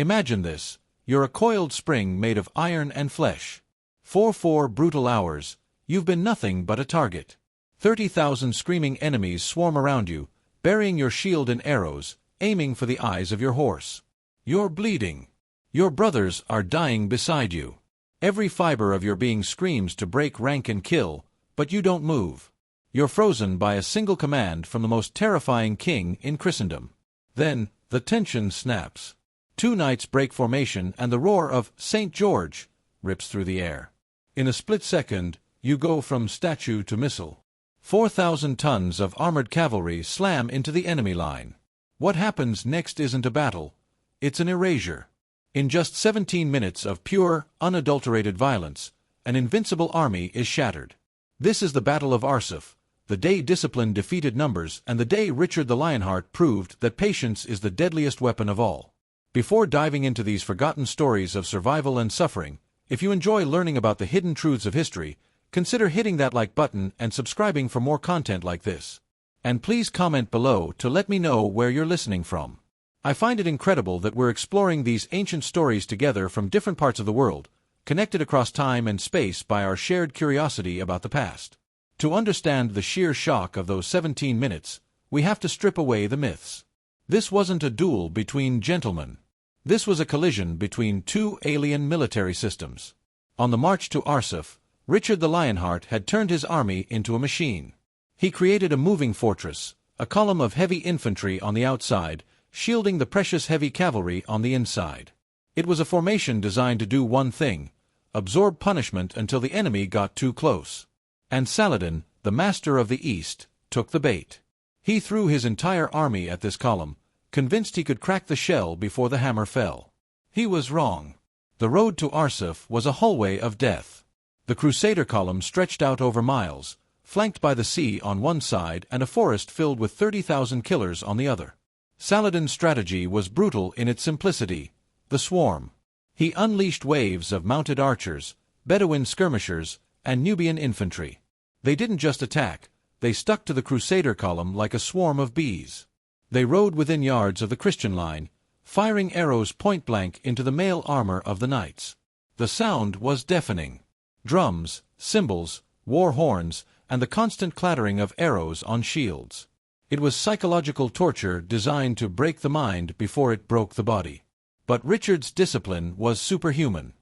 Imagine this. You're a coiled spring made of iron and flesh. 4 brutal hours, you've been nothing but a target. 30,000 screaming enemies swarm around you, burying your shield in arrows, aiming for the eyes of your horse. You're bleeding. Your brothers are dying beside you. Every fiber of your being screams to break rank and kill, but you don't move. You're frozen by a single command from the most terrifying king in Christendom. Then, the tension snaps. 2 knights break formation and the roar of "St. George" rips through the air. In a split second, you go from statue to missile. 4,000 tons of armored cavalry slam into the enemy line. What happens next isn't a battle, it's an erasure. In just 17 minutes of pure, unadulterated violence, an invincible army is shattered. This is the Battle of Arsuf, the day discipline defeated numbers and the day Richard the Lionheart proved that patience is the deadliest weapon of all. Before diving into these forgotten stories of survival and suffering, if you enjoy learning about the hidden truths of history, consider hitting that like button and subscribing for more content like this. And please comment below to let me know where you're listening from. I find it incredible that we're exploring these ancient stories together from different parts of the world, connected across time and space by our shared curiosity about the past. To understand the sheer shock of those 17 minutes, we have to strip away the myths. This wasn't a duel between gentlemen. This was a collision between 2 alien military systems. On the march to Arsuf, Richard the Lionheart had turned his army into a machine. He created a moving fortress, a column of heavy infantry on the outside, shielding the precious heavy cavalry on the inside. It was a formation designed to do one thing: absorb punishment until the enemy got too close. And Saladin, the master of the East, took the bait. He threw his entire army at this column, convinced he could crack the shell before the hammer fell. He was wrong. The road to Arsuf was a hallway of death. The Crusader column stretched out over miles, flanked by the sea on one side and a forest filled with 30,000 killers on the other. Saladin's strategy was brutal in its simplicity: the swarm. He unleashed waves of mounted archers, Bedouin skirmishers, and Nubian infantry. They didn't just attack, they stuck to the Crusader column like a swarm of bees. They rode within yards of the Christian line, firing arrows point-blank into the mail armor of the knights. The sound was deafening. Drums, cymbals, war horns, and the constant clattering of arrows on shields. It was psychological torture designed to break the mind before it broke the body. But Richard's discipline was superhuman.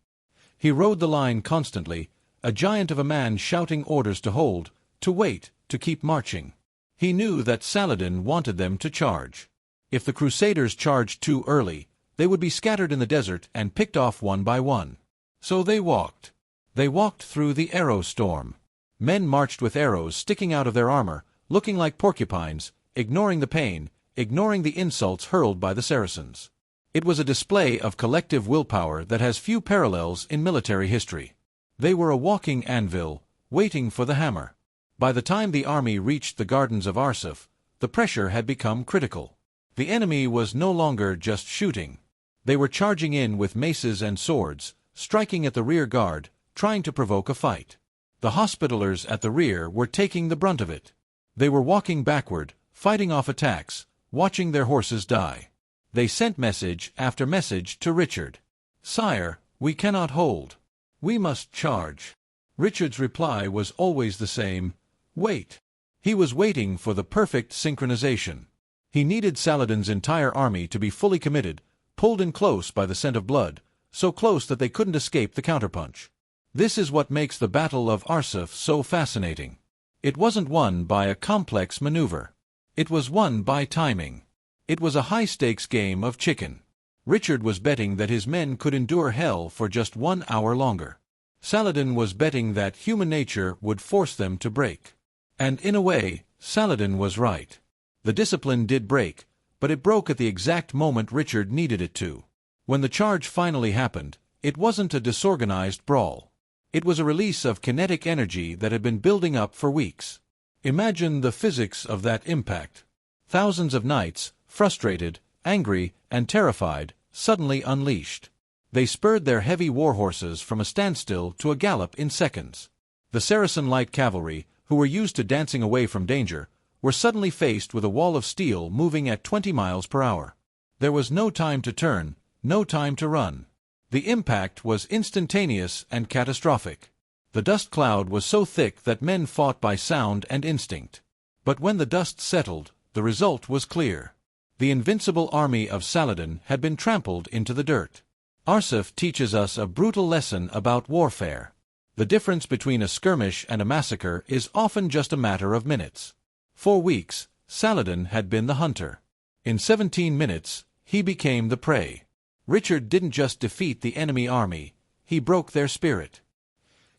He rode the line constantly, a giant of a man shouting orders to hold, to wait, to keep marching. He knew that Saladin wanted them to charge. If the Crusaders charged too early, they would be scattered in the desert and picked off one by one. So they walked. They walked through the arrow storm. Men marched with arrows sticking out of their armor, looking like porcupines, ignoring the pain, ignoring the insults hurled by the Saracens. It was a display of collective willpower that has few parallels in military history. They were a walking anvil, waiting for the hammer. By the time the army reached the gardens of Arsuf, the pressure had become critical. The enemy was no longer just shooting. They were charging in with maces and swords, striking at the rear guard, trying to provoke a fight. The Hospitallers at the rear were taking the brunt of it. They were walking backward, fighting off attacks, watching their horses die. They sent message after message to Richard. "Sire, we cannot hold. We must charge." Richard's reply was always the same: wait. He was waiting for the perfect synchronization. He needed Saladin's entire army to be fully committed, pulled in close by the scent of blood, so close that they couldn't escape the counterpunch. This is what makes the Battle of Arsuf so fascinating. It wasn't won by a complex maneuver. It was won by timing. It was a high-stakes game of chicken. Richard was betting that his men could endure hell for just 1 hour longer. Saladin was betting that human nature would force them to break. And in a way, Saladin was right. The discipline did break, but it broke at the exact moment Richard needed it to. When the charge finally happened, it wasn't a disorganized brawl. It was a release of kinetic energy that had been building up for weeks. Imagine the physics of that impact. Thousands of knights, frustrated, angry, and terrified, suddenly unleashed. They spurred their heavy war horses from a standstill to a gallop in seconds. The Saracen light cavalry, who were used to dancing away from danger, were suddenly faced with a wall of steel moving at 20 miles per hour. There was no time to turn, no time to run. The impact was instantaneous and catastrophic. The dust cloud was so thick that men fought by sound and instinct. But when the dust settled, the result was clear. The invincible army of Saladin had been trampled into the dirt. Arsuf teaches us a brutal lesson about warfare. The difference between a skirmish and a massacre is often just a matter of minutes. For weeks, Saladin had been the hunter. In 17 minutes, he became the prey. Richard didn't just defeat the enemy army, he broke their spirit.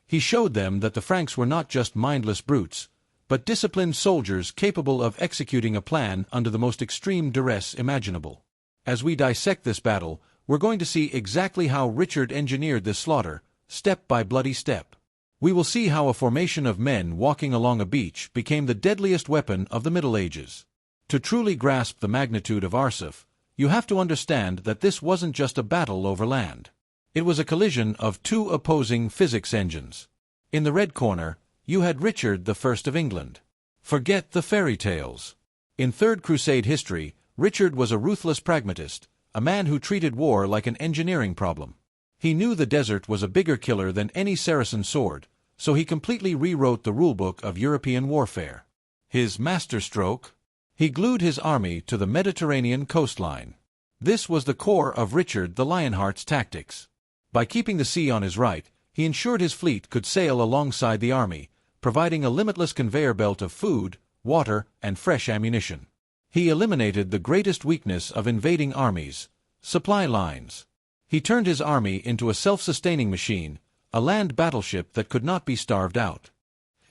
He showed them that the Franks were not just mindless brutes, but disciplined soldiers capable of executing a plan under the most extreme duress imaginable. As we dissect this battle, we're going to see exactly how Richard engineered this slaughter, step by bloody step. We will see how a formation of men walking along a beach became the deadliest weapon of the Middle Ages. To truly grasp the magnitude of Arsuf, you have to understand that this wasn't just a battle over land. It was a collision of two opposing physics engines. In the red corner, you had Richard I of England. Forget the fairy tales. In Third Crusade history, Richard was a ruthless pragmatist, a man who treated war like an engineering problem. He knew the desert was a bigger killer than any Saracen sword, so he completely rewrote the rulebook of European warfare. His masterstroke? He glued his army to the Mediterranean coastline. This was the core of Richard the Lionheart's tactics. By keeping the sea on his right, he ensured his fleet could sail alongside the army, providing a limitless conveyor belt of food, water, and fresh ammunition. He eliminated the greatest weakness of invading armies: supply lines. He turned his army into a self-sustaining machine, a land battleship that could not be starved out.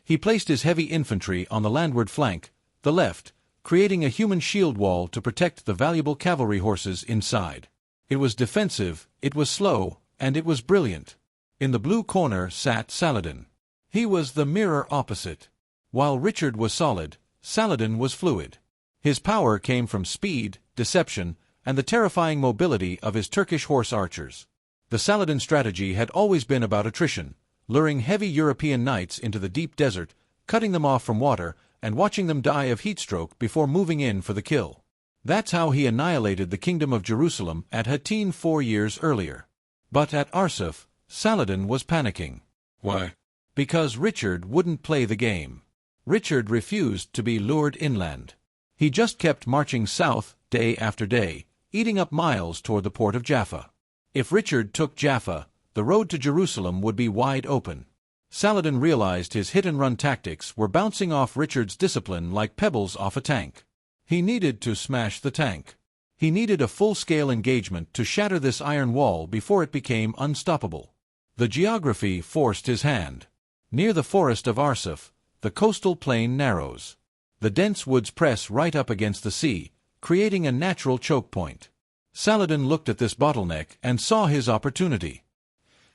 He placed his heavy infantry on the landward flank, the left, creating a human shield wall to protect the valuable cavalry horses inside. It was defensive, it was slow, and it was brilliant. In the blue corner sat Saladin. He was the mirror opposite. While Richard was solid, Saladin was fluid. His power came from speed, deception, and the terrifying mobility of his Turkish horse archers. The Saladin strategy had always been about attrition, luring heavy European knights into the deep desert, cutting them off from water, and watching them die of heatstroke before moving in for the kill. That's how he annihilated the Kingdom of Jerusalem at Hattin 4 years earlier. But at Arsuf, Saladin was panicking. Why? Because Richard wouldn't play the game. Richard refused to be lured inland. He just kept marching south, day after day, eating up miles toward the port of Jaffa. If Richard took Jaffa, the road to Jerusalem would be wide open. Saladin realized his hit-and-run tactics were bouncing off Richard's discipline like pebbles off a tank. He needed to smash the tank. He needed a full-scale engagement to shatter this iron wall before it became unstoppable. The geography forced his hand. Near the forest of Arsuf, the coastal plain narrows. The dense woods press right up against the sea, creating a natural choke point. Saladin looked at this bottleneck and saw his opportunity.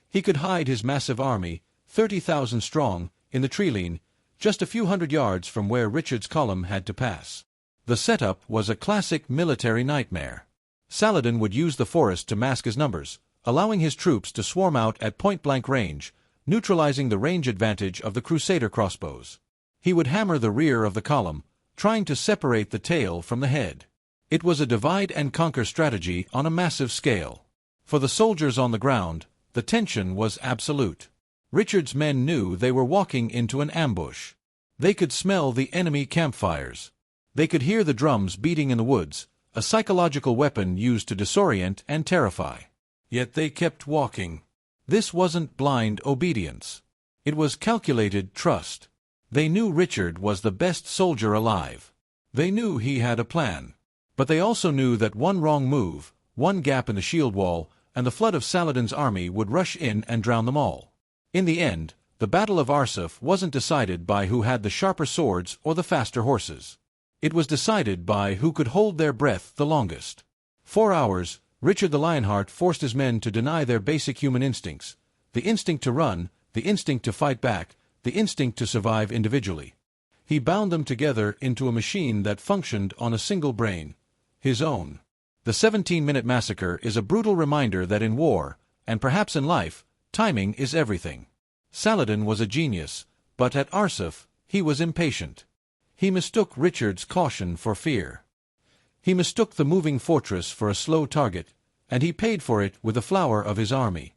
He could hide his massive army, 30,000 strong, in the treeline, just a few hundred yards from where Richard's column had to pass. The setup was a classic military nightmare. Saladin would use the forest to mask his numbers, allowing his troops to swarm out at point-blank range, neutralizing the range advantage of the Crusader crossbows. He would hammer the rear of the column, trying to separate the tail from the head. It was a divide-and-conquer strategy on a massive scale. For the soldiers on the ground, the tension was absolute. Richard's men knew they were walking into an ambush. They could smell the enemy campfires. They could hear the drums beating in the woods, a psychological weapon used to disorient and terrify. Yet they kept walking. This wasn't blind obedience. It was calculated trust. They knew Richard was the best soldier alive. They knew he had a plan. But they also knew that one wrong move, one gap in the shield wall, and the flood of Saladin's army would rush in and drown them all. In the end, the Battle of Arsuf wasn't decided by who had the sharper swords or the faster horses. It was decided by who could hold their breath the longest. 4 hours, Richard the Lionheart forced his men to deny their basic human instincts: the instinct to run, the instinct to fight back, the instinct to survive individually. He bound them together into a machine that functioned on a single brain: his own. The 17-minute massacre is a brutal reminder that in war, and perhaps in life, timing is everything. Saladin was a genius, but at Arsuf, he was impatient. He mistook Richard's caution for fear. He mistook the moving fortress for a slow target, and he paid for it with the flower of his army.